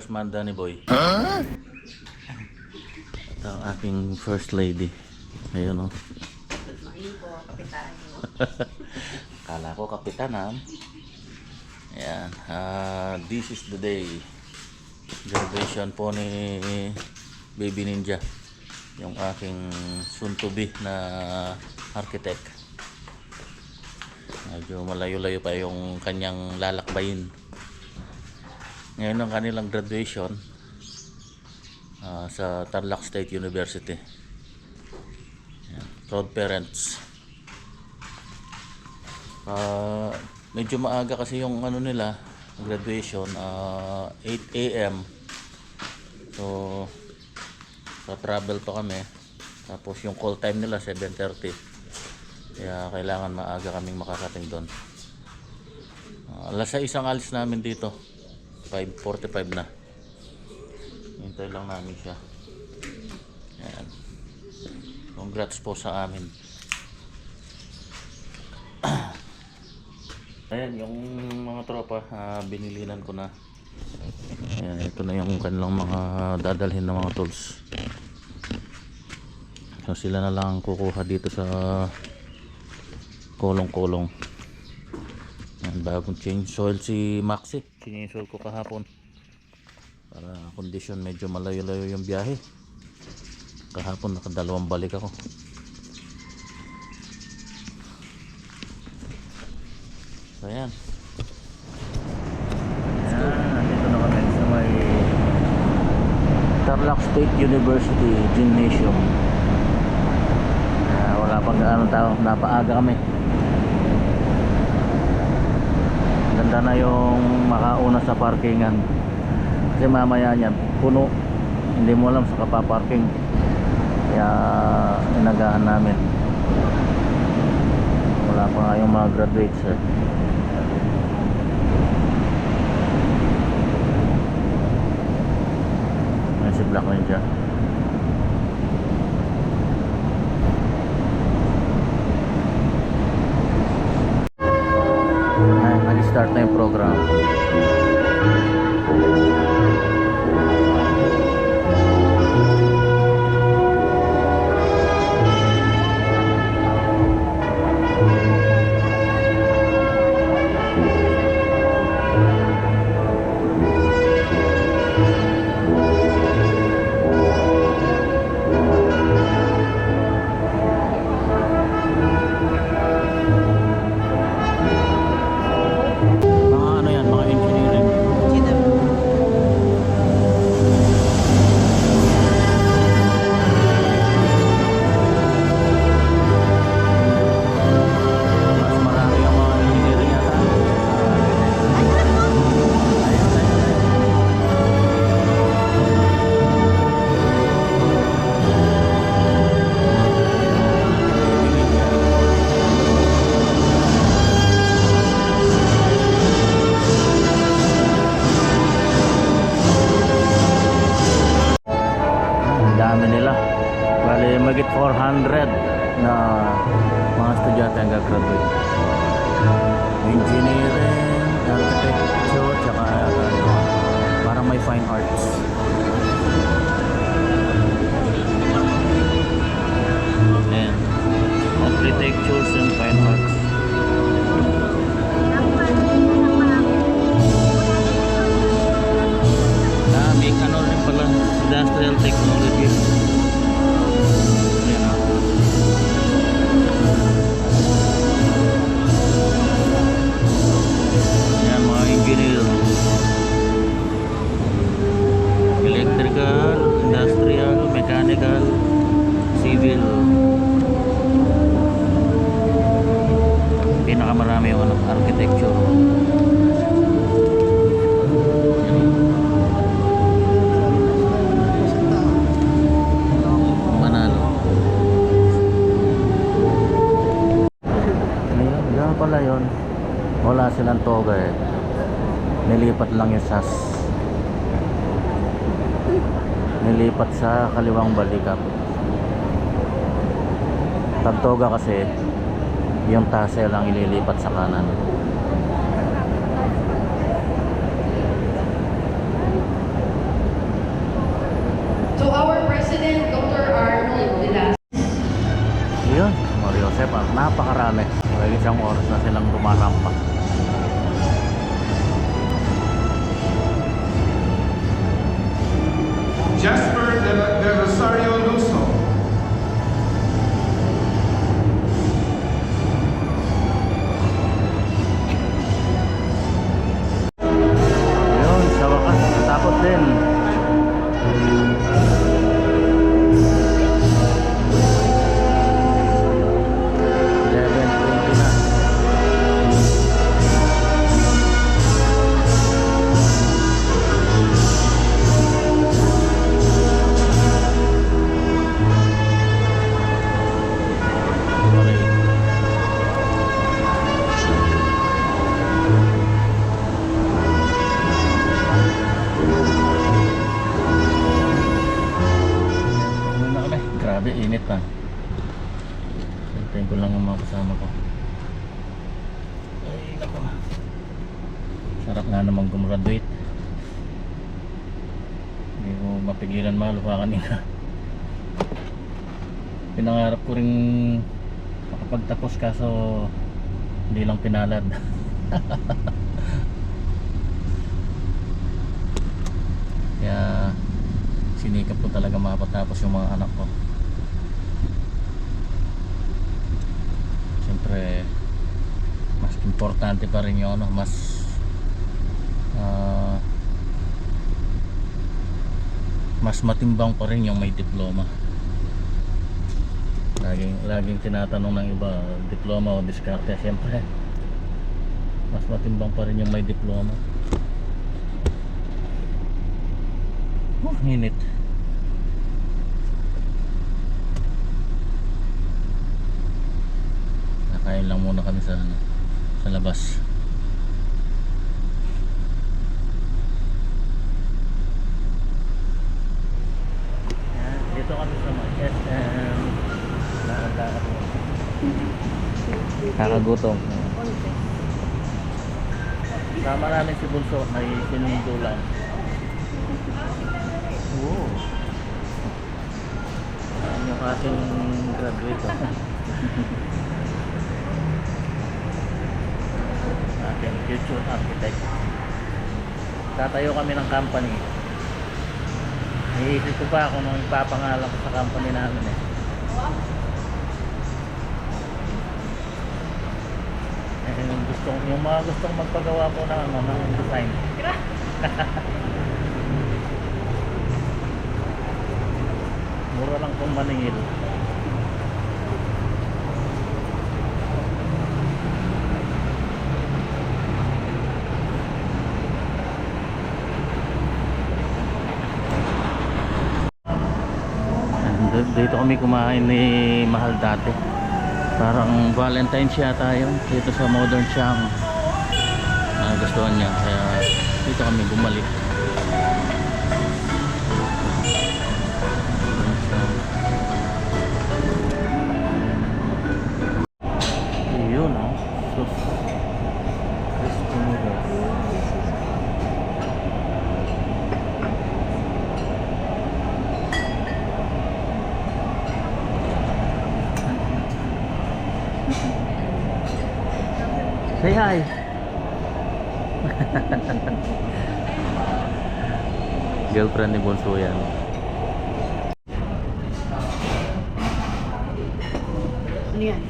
Congressman Danny Boy. Ito ang aking first lady. Ayun o. Good morning po, kapitan. Kala ko kapitan ha. Ayan. This is the day. Graduation po ni Baby Ninja. Yung aking soon to be na architect. Medyo malayo-layo pa yung kanyang lalakbayin. Ngayon ang kanilang graduation sa Tarlac State University. Ayan. Proud parents. Medyo maaga kasi yung ano nila, graduation, 8 AM. So travel pa kami. Tapos yung call time nila 7:30. Kaya kailangan maaga kaming makarating doon. Alas 6 ang alis namin dito. 5:45 na. Hintay lang namin siya. Ayan. Congrats po sa amin. Ayan, yung mga tropa, binilinan ko na. Ayan, ito na yung kanilang mga dadalhin na mga tools. So sila na lang kukuha dito sa kolong-kolong. Ayan, bagong change soil si Maxi. Change soil ko kahapon. Para kondisyon medyo malayo-layo yung biyahe. Kahapon nakadalawang balik ako. So ayan. Nandito na kami sa may Tarlac State University Gymnasium. Wala pang anong tao, napaaga kami. Ganda na yung makauna sa parkingan. Kasi mamaya niyan, puno. Hindi mo alam sa kapaparking. Kaya inagaan namin. Wala pa nga yung mga graduates eh. Ayan si Black Ninja. Ayan, nag-start na yung program. Dami nila. Bali magit 400 na mga estudyante ang gagraduate. Engineering, architecture, tsaka parang may fine arts. Ayan. Architecture and fine arts. May ano rin pala, industrial technology. Ayan. Ayan mga engineer. Electrical, industrial, mechanical, civil. Pinakamarami yung architecture. Pala yun, wala silang toga eh, nilipat lang yung SAS, nilipat sa kaliwang balikat. Pag toga kasi yung tassel lang ililipat sa kanan. marami. May isang oras na silang rumarampa. Jasper de Rosario Luso. Ayun, sa wakas, natapos din. Grabe, init pa. Hintayin ko lang yung mga kasama ko. Ay, nako. Sarap nga namang gumraduate. Hindi ko mapigilan malupa kanina. Pinangarap ko rin makapagtapos kaso hindi lang pinalad. Kaya sinikap ko talaga makapagtapos yung mga anak ko. Siyempre mas importante pa rin yung ano, mas matimbang pa rin yung may diploma. Laging tinatanong ng iba, diploma o diskarte. Siyempre mas matimbang pa rin yung may diploma. Init. Nakain lang muna kami sa labas. Yan, dito kami sa SM. Kakagutom. Sama namin si Bunso, may sinundo lang. Oo. Ang yung aking graduate. Aking future architect. Tatayo kami ng company. Iisip ko pa kung anong ipapangalan ko sa company namin eh. Yung mga gustong magpagawa po ng design. Mura lang pong maningil. Dito kami kumain ni Mahal dati. Parang Valentine's yata yun. Dito sa Modern Siang. Gustuhan niya. Kaya dito kami bumalik. Yun oh. Sus. Crispy noodles. Say hi. Girlfriend ni Bonso yan. Ano yan?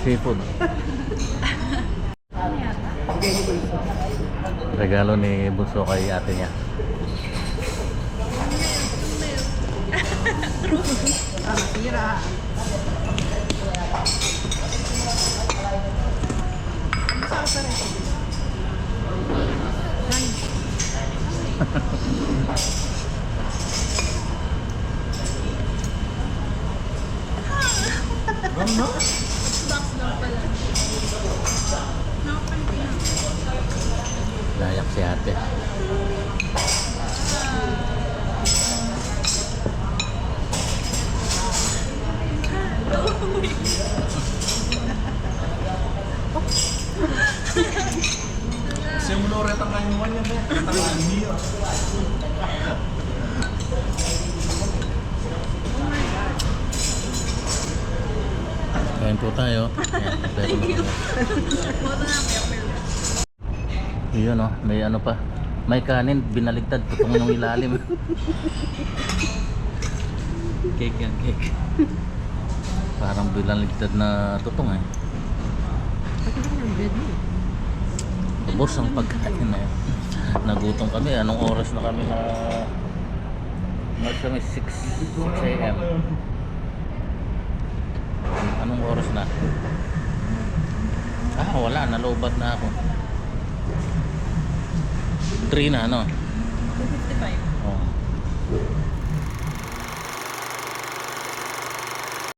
Seafood. Regalo ni Bonso kay ate niya. Masira. Layak si ate. Simulo retang kayo mo yan eh. Retang niyo. Kain po tayo. Ayan, pero yun oh, may ano pa. May kanin, binaligtad, tutong yung ilalim. Cake yan, cake. Parang binaligtad na tutong eh. Bakit ba ng bread mo? Ubos ang pagkain na yun. Nagutom kami. Anong oras na kami na... Mas kami 6 a.m. Anong oras na? Wala. Nalobat na ako. 3 na ano?